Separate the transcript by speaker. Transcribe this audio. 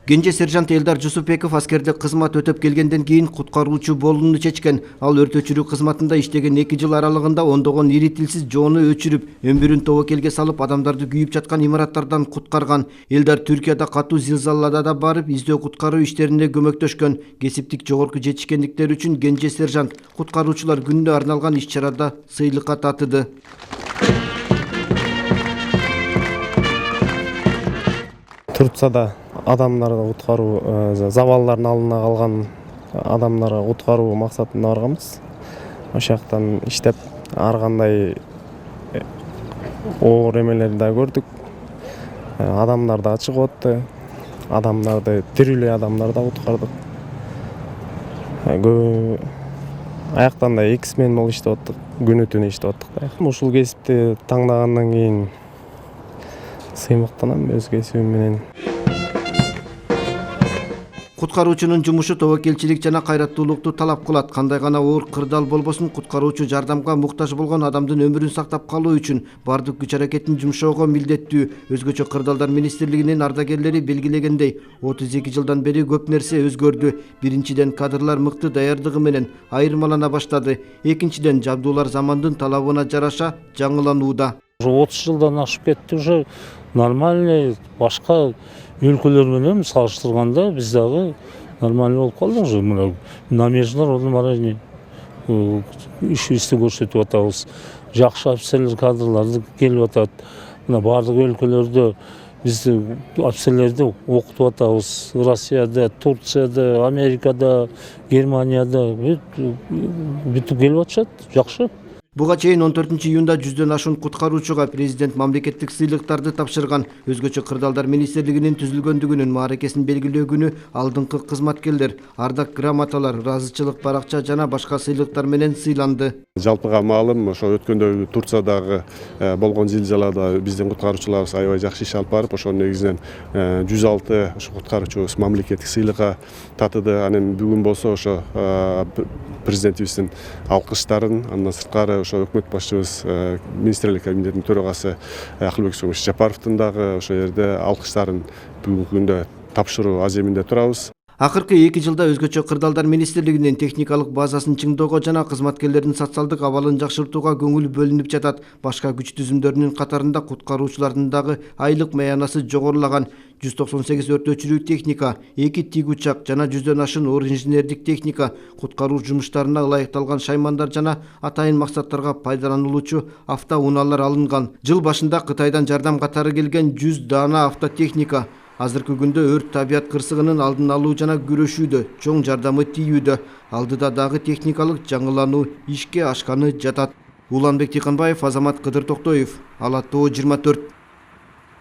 Speaker 1: Кенже сержант Элдар Жусупбеков аскерде кызмат өтөп келгенден кийин куткаруучу болууну чечкен. Ал өрт өчүрүү кызматында иштеген 2 жыл аралыгында ондогон ири тилсиз жоону өчүрүп, өмүрүн тобокелге салып, адамдарды күйүп жаткан имараттардан куткарган. Элдар Түркияда катуу зилзалада да барып, издөө куткаруу иштерине көмөктөшкөн. Кесиптик жогорку жетишкендиктери үчүн Кенже сержант куткаруучулар күнүнө арналган иш-чарада сыйлыкка татыды.
Speaker 2: Турцияда адамдарды куткаруу, забалдардын алдына калган адамдарды куткаруу максатында барганбыз. Ошол жактан иштеп, ар кандай оор эмелерди да көрдүк. Адамдар да чыгып атты. Адамдарды, тирүүлөй адамдарды да куткардык. Аяктан да X-мен болуп иштеп аттык, күнү түнү иштеп аттык да. Ушул кесипти таңдагандан кийин сыймыктанам өз кесибим менен.
Speaker 1: Куткаруучунун жумушу тобокелчилик жана кайраттуулукту талап кылат. Кандай гана оор кырдаал болбосун, куткаруучу жардамга муктаж болгон адамдын өмүрүн сактап калуу үчүн бардык күч аракетин жумшоого милдеттүү. Өзгөчө кырдаалдар министрлигинин ардагерлери белгилегендей, 32 жылдан бери көп нерсе өзгөрдү. Биринчиден, кадрлар мыкты даярдыгы менен айырмалана баштады. Экинчиден, жабдуулар замандын талабына жараша жаңыланууда.
Speaker 3: 30 жылдан ашып кетти, уже нормальный, башка өлкөлөр менен салыштырганда биз дагы нормальный болуп калдык уже. На международном ишибизди көрсөтүп атабыз. Жакшы офицерлер кадрларды келип атат. Мына бардык өлкөлөрдө биз офицерлерди окутуп атабыз. Россияда, Турцияда, Америкада, Германияда бүтүп келип атышат. Жакшы.
Speaker 1: Буга чейин 14 июнда 100дөн ашуун куткаруучуга президент мамлекеттик сыйлыктарды тапшырган. Өзгөчө кырдаалдар министрлигинин түзүлгөндүгүнүн мааракесин белгилөө күнү алдыңкы кызматкерлер, ардак грамоталар, ыраазычылык баракча жана башка сыйлыктар менен сыйланды.
Speaker 4: Жалпыга маалым, ошо өткөндө Турциядагы болгон зилзалада биздин куткаруучуларыбыз аябай жакшы иш алып барып, ошонун негизинен 106 ошо куткаруучубуз мамлекеттик сыйлыкка татыды. Анан бүгүн болсо ошо президентибиздин алкыштарын, андан сырткары ошо өкмөт башчыбыз, министрлик кабинетинин төрагасы Акылбек Жапаровдун дагы ошо жерде алкыштарын бүгүнкү күндө тапшыруу аземинде турабыз.
Speaker 1: Акыркы 2 жылда өзгөчө кырдаалдар министрлигинин техникалык базасын чыңдоого жана кызматкерлердин социалдык абалын жакшыртууга көңүл бөлүнүп жатат. Башка күч түзүмдөрүнүн катарында куткаруучулардын дагы айлык маянасы жогорулаган. 198 өрт өчүрүү техника, 2 тик учак жана 100дөн ашуун оор инженердик техника куткаруу жумуштарына ылайыкталган шаймандар жана атайын максаттарга пайдаланылуучу автоунаалар алынган. Жыл башында Кытайдан жардам катары келген 100 даана автотехника азыркы күндө өрт табият кырсыгынын алдын алуу жана күрөшүүдө чоң жардамы тийүүдө. Алдыда дагы техникалык жаңылануу ишке ашканы жатат. Уланбек Тиканбаев, Азамат Кыдыр Токтоев, Ала Тоо 24.